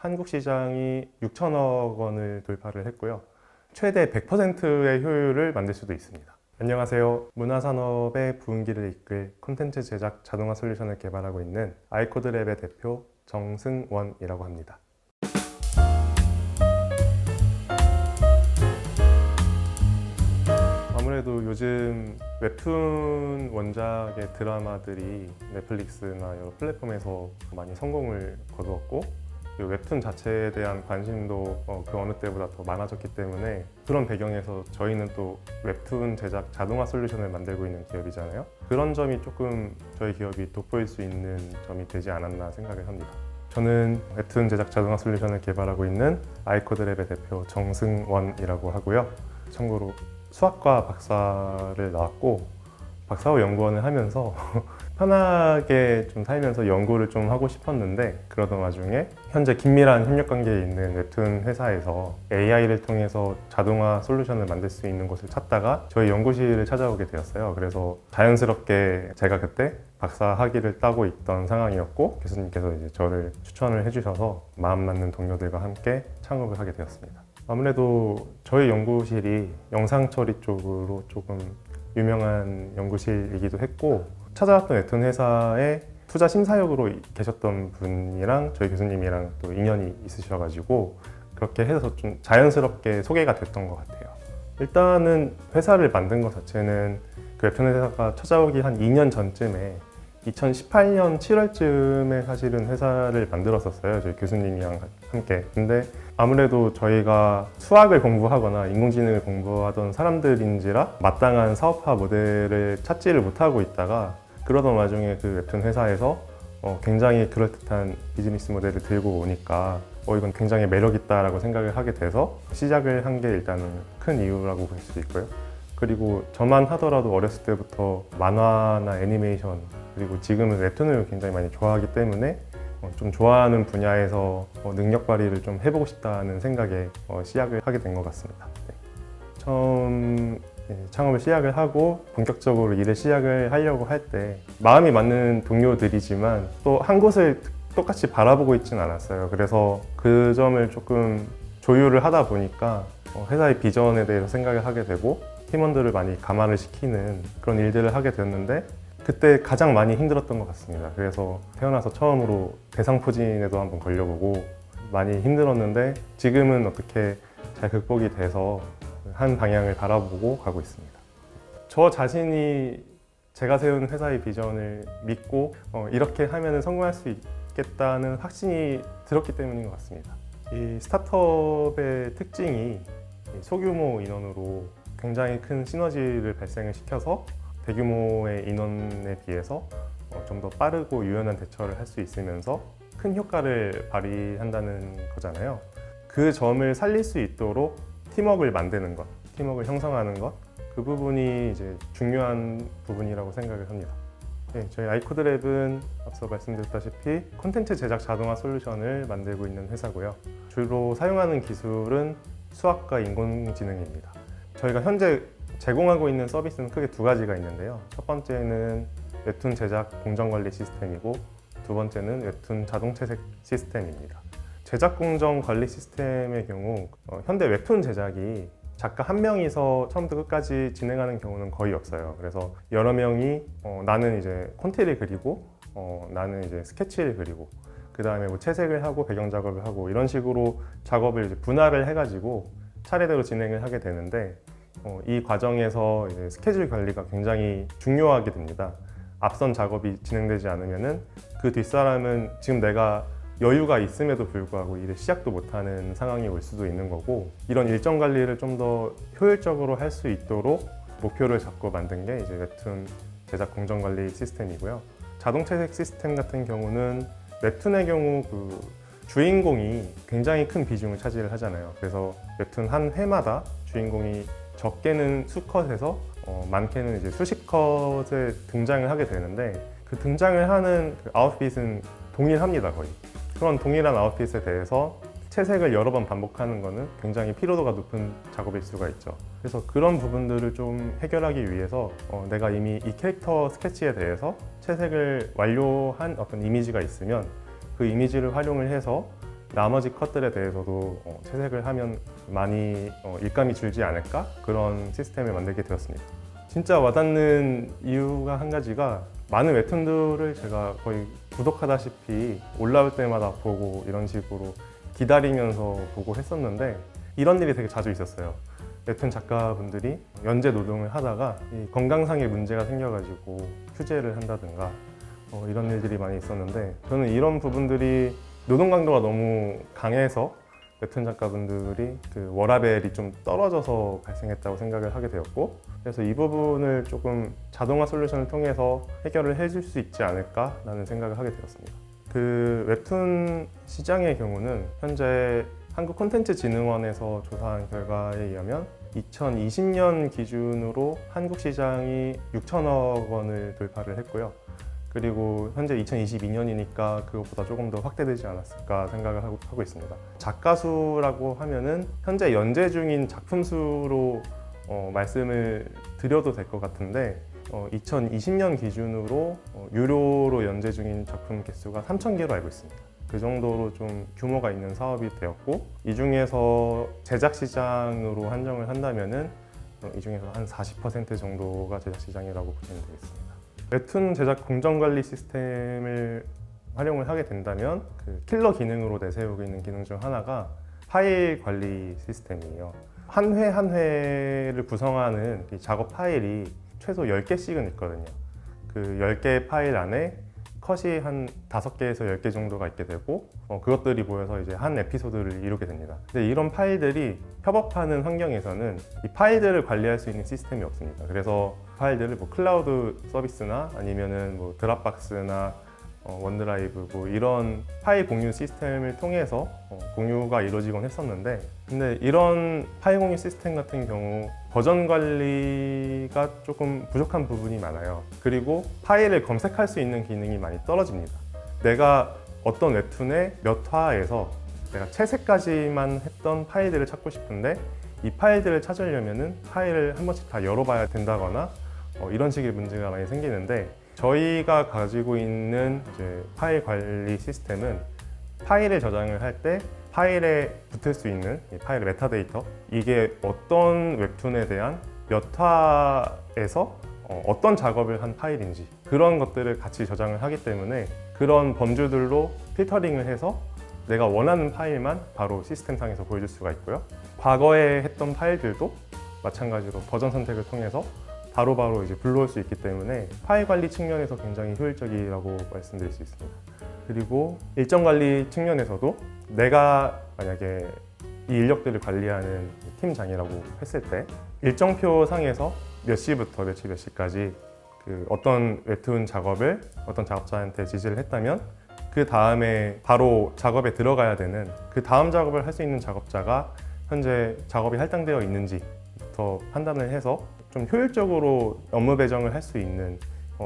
한국 시장이 6천억 원을 돌파를 했고요. 최대 100%의 효율을 만들 수도 있습니다. 안녕하세요. 문화산업의 부흥기를 이끌 콘텐츠 제작 자동화 솔루션을 개발하고 있는 아이코드랩의 대표 정승원이라고 합니다. 아무래도 요즘 웹툰 원작의 드라마들이 넷플릭스나 여러 플랫폼에서 많이 성공을 거두었고 웹툰 자체에 대한 관심도 그 어느 때보다 더 많아졌기 때문에 그런 배경에서 저희는 또 웹툰 제작 자동화 솔루션을 만들고 있는 기업이잖아요. 그런 점이 조금 저희 기업이 돋보일 수 있는 점이 되지 않았나 생각을 합니다. 저는 웹툰 제작 자동화 솔루션을 개발하고 있는 아이코드랩의 대표 정승원이라고 하고요. 참고로 수학과 박사를 나왔고 박사 후 연구원을 하면서 편하게 좀 살면서 연구를 좀 하고 싶었는데 그러던 와중에 현재 긴밀한 협력 관계에 있는 웹툰 회사에서 AI를 통해서 자동화 솔루션을 만들 수 있는 곳을 찾다가 저희 연구실을 찾아오게 되었어요. 그래서 자연스럽게 제가 그때 박사 학위를 따고 있던 상황이었고 교수님께서 이제 저를 추천을 해주셔서 마음 맞는 동료들과 함께 창업을 하게 되었습니다. 아무래도 저희 연구실이 영상 처리 쪽으로 조금 유명한 연구실이기도 했고 찾아왔던 웹툰 회사의 투자 심사역으로 계셨던 분이랑 저희 교수님이랑 또 인연이 있으셔가지고 그렇게 해서 좀 자연스럽게 소개가 됐던 것 같아요. 일단은 회사를 만든 것 자체는 그 웹툰 회사가 찾아오기 한 2년 전쯤에 2018년 7월쯤에 사실은 회사를 만들었었어요. 저희 교수님이랑 함께. 근데 아무래도 저희가 수학을 공부하거나 인공지능을 공부하던 사람들인지라 마땅한 사업화 모델을 찾지를 못하고 있다가 그러던 와중에 그 웹툰 회사에서 굉장히 그럴듯한 비즈니스 모델을 들고 오니까 이건 굉장히 매력있다라고 생각을 하게 돼서 시작을 한 게 일단은 큰 이유라고 볼 수 있고요. 그리고 저만 하더라도 어렸을 때부터 만화나 애니메이션 그리고 지금은 웹툰을 굉장히 많이 좋아하기 때문에 좀 좋아하는 분야에서 능력 발휘를 좀 해보고 싶다는 생각에 시작을 하게 된 것 같습니다. 네. 처음 창업을 시작을 하고 본격적으로 일을 시작을 하려고 할 때 마음이 맞는 동료들이지만 또 한 곳을 똑같이 바라보고 있지는 않았어요. 그래서 그 점을 조금 조율을 하다 보니까 회사의 비전에 대해서 생각을 하게 되고 팀원들을 많이 감화를 시키는 그런 일들을 하게 되었는데 그때 가장 많이 힘들었던 것 같습니다. 그래서 태어나서 처음으로 대상포진에도 한번 걸려보고 많이 힘들었는데 지금은 어떻게 잘 극복이 돼서 한 방향을 바라보고 가고 있습니다. 저 자신이 제가 세운 회사의 비전을 믿고 이렇게 하면 성공할 수 있겠다는 확신이 들었기 때문인 것 같습니다. 이 스타트업의 특징이 소규모 인원으로 굉장히 큰 시너지를 발생을 시켜서 대규모의 인원에 비해서 좀 더 빠르고 유연한 대처를 할 수 있으면서 큰 효과를 발휘한다는 거잖아요. 그 점을 살릴 수 있도록 팀워크를 만드는 것, 팀워크를 형성하는 것, 그 부분이 이제 중요한 부분이라고 생각을 합니다. 네, 저희 아이코드랩은 앞서 말씀드렸다시피 콘텐츠 제작 자동화 솔루션을 만들고 있는 회사고요. 주로 사용하는 기술은 수학과 인공지능입니다. 저희가 현재 제공하고 있는 서비스는 크게 두 가지가 있는데요. 첫 번째는 웹툰 제작 공정관리 시스템이고 두 번째는 웹툰 자동 채색 시스템입니다. 제작 공정 관리 시스템의 경우 현대 웹툰 제작이 작가 한 명이서 처음부터 끝까지 진행하는 경우는 거의 없어요. 그래서 여러 명이 나는 이제 콘티를 그리고 나는 이제 스케치를 그리고 그 다음에 뭐 채색을 하고 배경 작업을 하고 이런 식으로 작업을 이제 분할을 해가지고 차례대로 진행을 하게 되는데 이 과정에서 이제 스케줄 관리가 굉장히 중요하게 됩니다. 앞선 작업이 진행되지 않으면은 그 뒷사람은 지금 내가 여유가 있음에도 불구하고 일을 시작도 못하는 상황이 올 수도 있는 거고 이런 일정 관리를 좀 더 효율적으로 할 수 있도록 목표를 잡고 만든 게 이제 웹툰 제작 공정 관리 시스템이고요. 자동 채색 시스템 같은 경우는 웹툰의 경우 그 주인공이 굉장히 큰 비중을 차지를 하잖아요. 그래서 웹툰 한 회마다 주인공이 적게는 수컷에서 많게는 이제 수십 컷에 등장을 하게 되는데 그 등장을 하는 그 아웃핏은 동일합니다, 거의. 그런 동일한 아웃핏에 대해서 채색을 여러 번 반복하는 것은 굉장히 피로도가 높은 작업일 수가 있죠. 그래서 그런 부분들을 좀 해결하기 위해서 내가 이미 이 캐릭터 스케치에 대해서 채색을 완료한 어떤 이미지가 있으면 그 이미지를 활용을 해서 나머지 컷들에 대해서도 채색을 하면 많이 일감이 줄지 않을까? 그런 시스템을 만들게 되었습니다. 진짜 와닿는 이유가 한 가지가 많은 웹툰들을 제가 거의 구독하다시피 올라올 때마다 보고 이런 식으로 기다리면서 보고 했었는데 이런 일이 되게 자주 있었어요. 웹툰 작가분들이 연재 노동을 하다가 이 건강상의 문제가 생겨가지고 휴재를 한다든가 이런 일들이 많이 있었는데 저는 이런 부분들이 노동 강도가 너무 강해서 웹툰 작가분들이 그 워라밸이 좀 떨어져서 발생했다고 생각을 하게 되었고 그래서 이 부분을 조금 자동화 솔루션을 통해서 해결을 해줄 수 있지 않을까라는 생각을 하게 되었습니다. 그 웹툰 시장의 경우는 현재 한국콘텐츠진흥원에서 조사한 결과에 의하면 2020년 기준으로 한국 시장이 6천억 원을 돌파를 했고요. 그리고 현재 2022년이니까 그것보다 조금 더 확대되지 않았을까 생각을 하고 있습니다. 작가 수라고 하면은 현재 연재 중인 작품 수로 말씀을 드려도 될 것 같은데 2020년 기준으로 유료로 연재 중인 작품 개수가 3,000개로 알고 있습니다. 그 정도로 좀 규모가 있는 사업이 되었고 이 중에서 제작 시장으로 한정을 한다면은 이 중에서 한 40% 정도가 제작 시장이라고 보시면 되겠습니다. 웹툰 제작 공정관리 시스템을 활용을 하게 된다면 그 킬러 기능으로 내세우고 있는 기능 중 하나가 파일 관리 시스템이에요. 한 회 한 회를 구성하는 이 작업 파일이 최소 10개씩은 있거든요. 그 10개의 파일 안에 컷이 한 5개에서 10개 정도가 있게 되고 그것들이 모여서 이제 한 에피소드를 이루게 됩니다. 근데 이런 파일들이 협업하는 환경에서는 이 파일들을 관리할 수 있는 시스템이 없습니다. 그래서 파일들을 뭐 클라우드 서비스나 아니면은 뭐 드랍박스나 원드라이브 뭐 이런 파일 공유 시스템을 통해서 공유가 이루어지곤 했었는데 근데 이런 파일 공유 시스템 같은 경우 버전 관리가 조금 부족한 부분이 많아요. 그리고 파일을 검색할 수 있는 기능이 많이 떨어집니다. 내가 어떤 웹툰의 몇 화에서 내가 채색까지만 했던 파일들을 찾고 싶은데 이 파일들을 찾으려면은 파일을 한 번씩 다 열어봐야 된다거나 이런 식의 문제가 많이 생기는데 저희가 가지고 있는 이제 파일 관리 시스템은 파일을 저장을 할 때 파일에 붙을 수 있는 이 파일의 메타데이터 이게 어떤 웹툰에 대한 몇 화에서 어떤 작업을 한 파일인지 그런 것들을 같이 저장을 하기 때문에 그런 범주들로 필터링을 해서 내가 원하는 파일만 바로 시스템상에서 보여줄 수가 있고요. 과거에 했던 파일들도 마찬가지로 버전 선택을 통해서 바로바로 이제 불러올 수 있기 때문에 파일 관리 측면에서 굉장히 효율적이라고 말씀드릴 수 있습니다. 그리고 일정 관리 측면에서도 내가 만약에 이 인력들을 관리하는 팀장이라고 했을 때 일정표 상에서 몇 시부터 몇 시까지 그 어떤 웹툰 작업을 어떤 작업자한테 지시를 했다면 그 다음에 바로 작업에 들어가야 되는 그 다음 작업을 할 수 있는 작업자가 현재 작업이 할당되어 있는지부터 판단을 해서 좀 효율적으로 업무 배정을 할 수 있는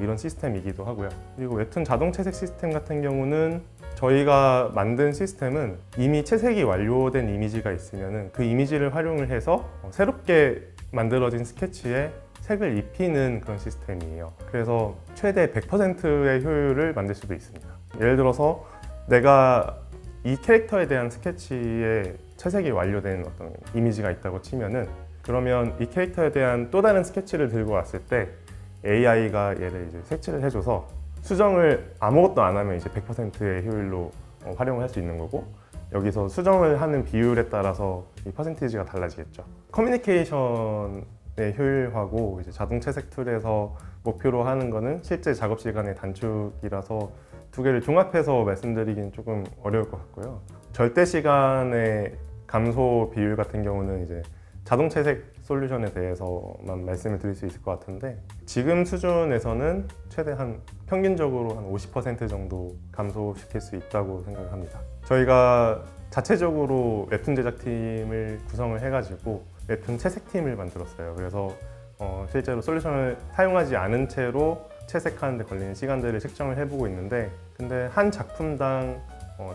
이런 시스템이기도 하고요. 그리고 웹툰 자동 채색 시스템 같은 경우는 저희가 만든 시스템은 이미 채색이 완료된 이미지가 있으면 그 이미지를 활용을 해서 새롭게 만들어진 스케치에 색을 입히는 그런 시스템이에요. 그래서 최대 100%의 효율을 만들 수도 있습니다. 예를 들어서 내가 이 캐릭터에 대한 스케치에 채색이 완료된 어떤 이미지가 있다고 치면은 그러면 이 캐릭터에 대한 또 다른 스케치를 들고 왔을 때 AI가 얘를 이제 색칠을 해줘서 수정을 아무것도 안 하면 이제 100%의 효율로 활용을 할 수 있는 거고 여기서 수정을 하는 비율에 따라서 이 퍼센티지가 달라지겠죠. 커뮤니케이션의 효율화고 이제 자동 채색 툴에서 목표로 하는 거는 실제 작업 시간의 단축이라서 두 개를 종합해서 말씀드리긴 조금 어려울 것 같고요. 절대 시간의 감소 비율 같은 경우는 이제 자동 채색 솔루션에 대해서만 말씀을 드릴 수 있을 것 같은데 지금 수준에서는 최대한 평균적으로 한 50% 정도 감소시킬 수 있다고 생각합니다. 저희가 자체적으로 웹툰 제작팀을 구성을 해가지고 웹툰 채색팀을 만들었어요. 그래서 실제로 솔루션을 사용하지 않은 채로 채색하는 데 걸리는 시간들을 측정을 해보고 있는데 근데 한 작품당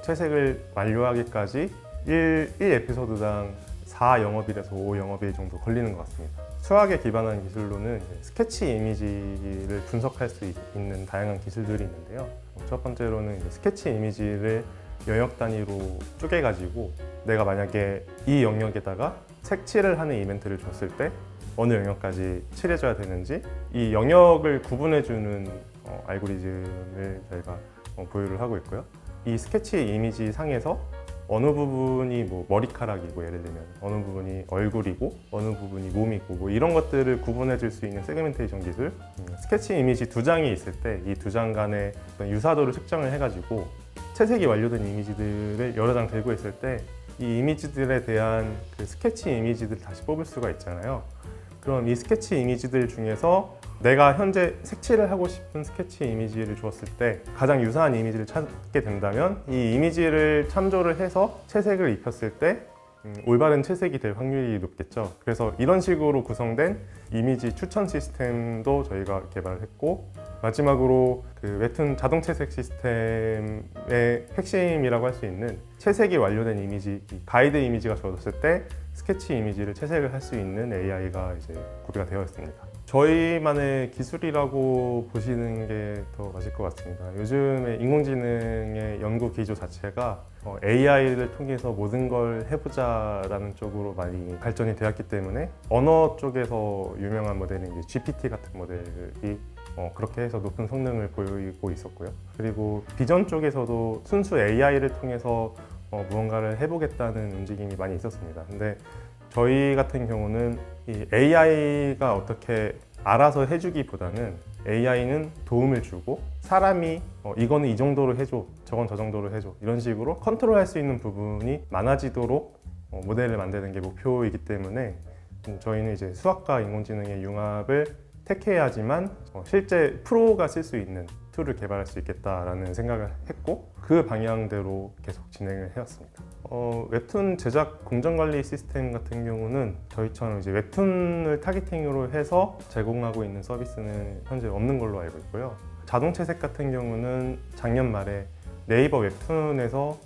채색을 완료하기까지 1에피소드당 4영업일에서 5영업일 정도 걸리는 것 같습니다. 수학에 기반한 기술로는 스케치 이미지를 분석할 수 있는 다양한 기술들이 있는데요. 첫 번째로는 스케치 이미지를 영역 단위로 쪼개가지고 내가 만약에 이 영역에다가 색칠을 하는 이벤트를 줬을 때 어느 영역까지 칠해줘야 되는지 이 영역을 구분해주는 알고리즘을 저희가 보유를 하고 있고요. 이 스케치 이미지 상에서 어느 부분이 뭐 머리카락이고 예를 들면 어느 부분이 얼굴이고 어느 부분이 몸이고 뭐 이런 것들을 구분해 줄 수 있는 세그멘테이션 기술. 스케치 이미지 두 장이 있을 때 이 두 장 간의 어떤 유사도를 측정을 해가지고 채색이 완료된 이미지들을 여러 장 들고 있을 때 이 이미지들에 대한 그 스케치 이미지들을 다시 뽑을 수가 있잖아요. 그럼 이 스케치 이미지들 중에서 내가 현재 색칠을 하고 싶은 스케치 이미지를 주었을 때 가장 유사한 이미지를 찾게 된다면 이 이미지를 참조를 해서 채색을 입혔을 때 올바른 채색이 될 확률이 높겠죠. 그래서 이런 식으로 구성된 이미지 추천 시스템도 저희가 개발을 했고, 마지막으로 그 웹툰 자동 채색 시스템의 핵심이라고 할 수 있는 채색이 완료된 이미지, 가이드 이미지가 주어졌을 때 스케치 이미지를 채색을 할 수 있는 AI가 이제 구비가 되어 있습니다. 저희만의 기술이라고 보시는 게 더 맞을 것 같습니다. 요즘에 인공지능의 연구 기조 자체가 AI를 통해서 모든 걸 해보자라는 쪽으로 많이 발전이 되었기 때문에 언어 쪽에서 유명한 모델인 이제 GPT 같은 모델이 그렇게 해서 높은 성능을 보이고 있었고요. 그리고 비전 쪽에서도 순수 AI를 통해서 무언가를 해보겠다는 움직임이 많이 있었습니다. 근데 저희 같은 경우는 이 AI가 어떻게 알아서 해주기보다는 AI는 도움을 주고 사람이 이거는 이 정도로 해줘, 저건 저 정도로 해줘, 이런 식으로 컨트롤할 수 있는 부분이 많아지도록 모델을 만드는 게 목표이기 때문에 저희는 이제 수학과 인공지능의 융합을 택해야지만 실제 프로가 쓸 수 있는 툴을 개발할 수 있겠다라는 생각을 했고, 그 방향대로 계속 진행을 해왔습니다. 웹툰 제작 공정관리 시스템 같은 경우는 저희처럼 이제 웹툰을 타겟팅으로 해서 제공하고 있는 서비스는 현재 없는 걸로 알고 있고요. 자동 채색 같은 경우는 작년 말에 네이버 웹툰에서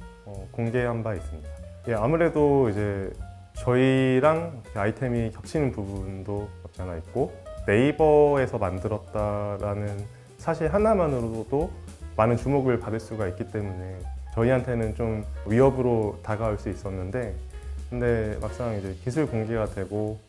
공개한 바 있습니다. 예, 아무래도 이제 저희랑 아이템이 겹치는 부분도 없지 않아 있고, 네이버에서 만들었다라는 사실 하나만으로도 많은 주목을 받을 수가 있기 때문에 저희한테는 좀 위협으로 다가올 수 있었는데, 근데 막상 이제 기술 공개가 되고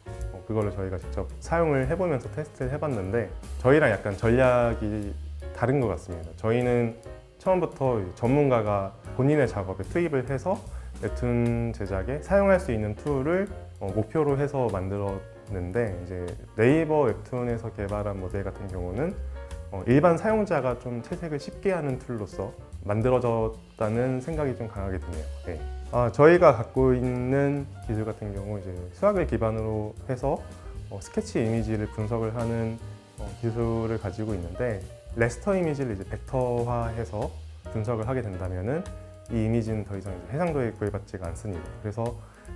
그거를 저희가 직접 사용을 해보면서 테스트를 해봤는데 저희랑 약간 전략이 다른 것 같습니다. 저희는 처음부터 전문가가 본인의 작업에 투입을 해서 웹툰 제작에 사용할 수 있는 툴을 목표로 해서 만들었는데, 이제 네이버 웹툰에서 개발한 모델 같은 경우는 일반 사용자가 좀 채색을 쉽게 하는 툴로서 만들어졌다는 생각이 좀 강하게 드네요. 네. 저희가 갖고 있는 기술 같은 경우 이제 수학을 기반으로 해서 스케치 이미지를 분석을 하는 기술을 가지고 있는데, 레스터 이미지를 이제 벡터화해서 분석을 하게 된다면은 이 이미지는 더 이상 해상도에 구애받지가 않습니다. 그래서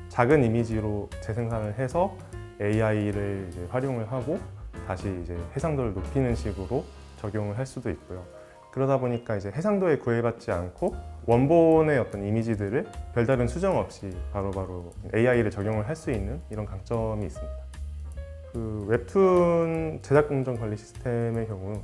작은 이미지로 재생산을 해서 AI를 이제 활용을 하고 다시 이제 해상도를 높이는 식으로 적용을 할 수도 있고요. 그러다 보니까 이제 해상도에 구애받지 않고 원본의 어떤 이미지들을 별다른 수정 없이 바로바로 AI를 적용을 할 수 있는 이런 강점이 있습니다. 그 웹툰 제작 공정 관리 시스템의 경우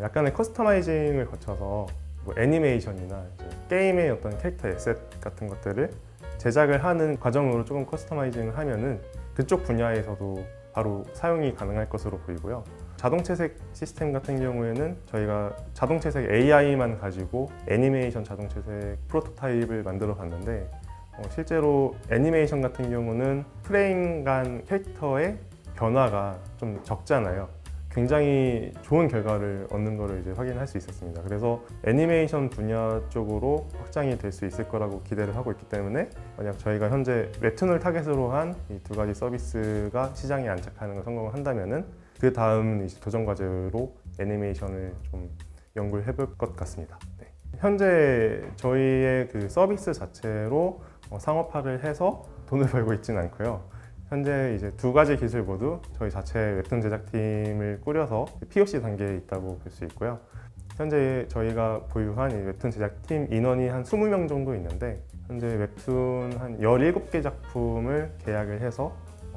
약간의 커스터마이징을 거쳐서 뭐 애니메이션이나 이제 게임의 어떤 캐릭터 에셋 같은 것들을 제작을 하는 과정으로 조금 커스터마이징을 하면은 그쪽 분야에서도 바로 사용이 가능할 것으로 보이고요. 자동 채색 시스템 같은 경우에는 저희가 자동 채색 AI만 가지고 애니메이션 자동 채색 프로토타입을 만들어 봤는데, 실제로 애니메이션 같은 경우는 프레임 간 캐릭터의 변화가 좀 적잖아요. 굉장히 좋은 결과를 얻는 것을 이제 확인할 수 있었습니다. 그래서 애니메이션 분야 쪽으로 확장이 될 수 있을 거라고 기대를 하고 있기 때문에, 만약 저희가 현재 웹툰을 타겟으로 한 이 두 가지 서비스가 시장에 안착하는 걸 성공을 한다면은 그 다음 이제 도전 과제로 애니메이션을 좀 연구를 해볼 것 같습니다. 네. 현재 저희의 그 서비스 자체로 상업화를 해서 돈을 벌고 있지는 않고요. 현재 이제 두 가지 기술 모두 저희 자체 웹툰 제작팀을 꾸려서 POC 단계에 있다고 볼 수 있고요. 현재 저희가 보유한 이 웹툰 제작팀 인원이 한 20명 정도 있는데, 현재 웹툰 한 17개 작품을 계약을 해서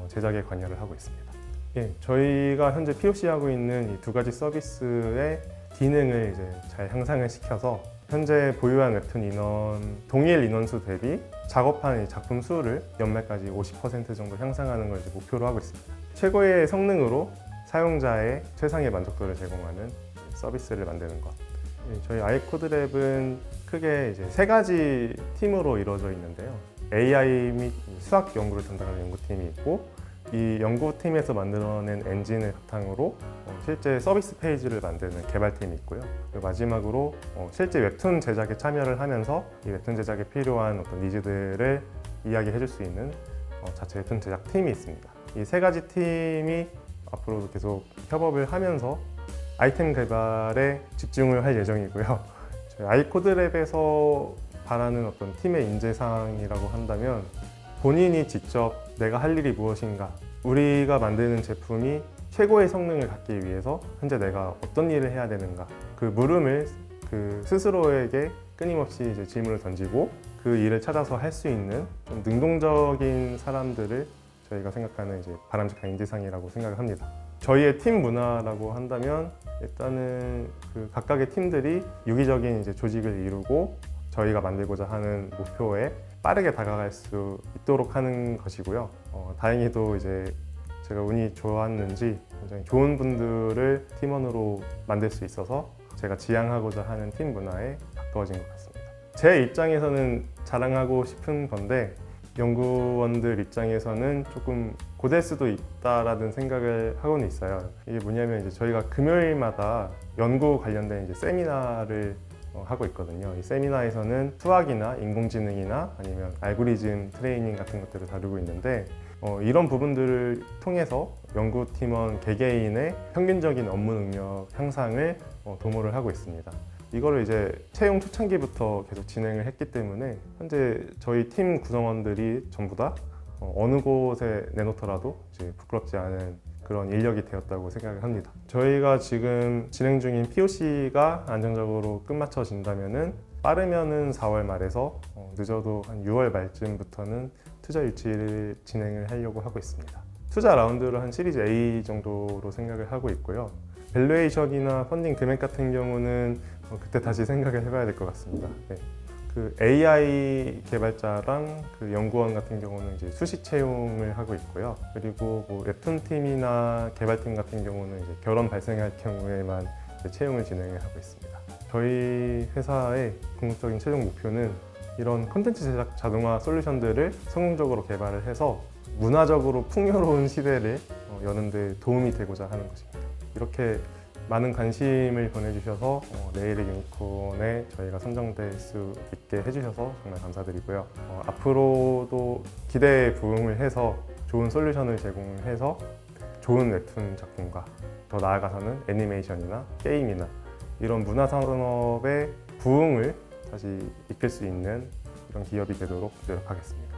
제작에 관여를 하고 있습니다. 예, 저희가 현재 POC하고 있는 이 두 가지 서비스의 기능을 이제 잘 향상을 시켜서 현재 보유한 웹툰 인원, 동일 인원수 대비 작업한 이 작품 수를 연말까지 50% 정도 향상하는 걸 이제 목표로 하고 있습니다. 최고의 성능으로 사용자의 최상의 만족도를 제공하는 서비스를 만드는 것. 저희 아이코드랩은 크게 이제 세 가지 팀으로 이루어져 있는데요. AI 및 수학 연구를 담당하는 연구팀이 있고, 이 연구팀에서 만들어낸 엔진을 바탕으로 실제 서비스 페이지를 만드는 개발팀이 있고요. 그리고 마지막으로 실제 웹툰 제작에 참여를 하면서 이 웹툰 제작에 필요한 어떤 니즈들을 이야기해 줄 수 있는 자체 웹툰 제작 팀이 있습니다. 이 세 가지 팀이 앞으로도 계속 협업을 하면서 아이템 개발에 집중을 할 예정이고요. 저희 아이코드랩에서 바라는 어떤 팀의 인재상이라고 한다면 본인이 직접 내가 할 일이 무엇인가, 우리가 만드는 제품이 최고의 성능을 갖기 위해서 현재 내가 어떤 일을 해야 되는가, 그 물음을 그 스스로에게 끊임없이 이제 질문을 던지고 그 일을 찾아서 할 수 있는 좀 능동적인 사람들을 저희가 생각하는 이제 바람직한 인재상이라고 생각을 합니다. 저희의 팀 문화라고 한다면 일단은 그 각각의 팀들이 유기적인 이제 조직을 이루고 저희가 만들고자 하는 목표에 빠르게 다가갈 수 있도록 하는 것이고요. 다행히도 이제 제가 운이 좋았는지 굉장히 좋은 분들을 팀원으로 만들 수 있어서 제가 지향하고자 하는 팀 문화에 가까워진 것 같습니다. 제 입장에서는 자랑하고 싶은 건데 연구원들 입장에서는 조금 고될 수도 있다라는 생각을 하고는 있어요. 이게 뭐냐면 이제 저희가 금요일마다 연구 관련된 이제 세미나를 하고 있거든요. 이 세미나에서는 수학이나 인공지능이나 아니면 알고리즘 트레이닝 같은 것들을 다루고 있는데 이런 부분들을 통해서 연구팀원 개개인의 평균적인 업무 능력 향상을 도모를 하고 있습니다. 이거를 이제 채용 초창기부터 계속 진행을 했기 때문에 현재 저희 팀 구성원들이 전부 다 어느 곳에 내놓더라도 이제 부끄럽지 않은 그런 인력이 되었다고 생각을 합니다. 저희가 지금 진행 중인 POC가 안정적으로 끝마쳐진다면은 빠르면은 4월 말에서 늦어도 한 6월 말쯤부터는 투자 유치를 진행을 하려고 하고 있습니다. 투자 라운드를 한 시리즈 A 정도로 생각을 하고 있고요. 밸류에이션이나 펀딩 금액 같은 경우는 그때 다시 생각을 해봐야 될 것 같습니다. 네. 그 AI 개발자랑 그 연구원 같은 경우는 이제 수시 채용을 하고 있고요. 그리고 뭐 웹툰 팀이나 개발팀 같은 경우는 이제 결혼 발생할 경우에만 이제 채용을 진행을 하고 있습니다. 저희 회사의 궁극적인 최종 목표는 이런 콘텐츠 제작 자동화 솔루션들을 성공적으로 개발을 해서 문화적으로 풍요로운 시대를 여는 데 도움이 되고자 하는 것입니다. 이렇게 많은 관심을 보내주셔서 내일의 유니콘에 저희가 선정될 수 있게 해주셔서 정말 감사드리고요. 앞으로도 기대에 부응을 해서 좋은 솔루션을 제공해서 좋은 웹툰 작품과 더 나아가서는 애니메이션이나 게임이나 이런 문화산업의 부흥을 다시 이끌 수 있는 이런 기업이 되도록 노력하겠습니다.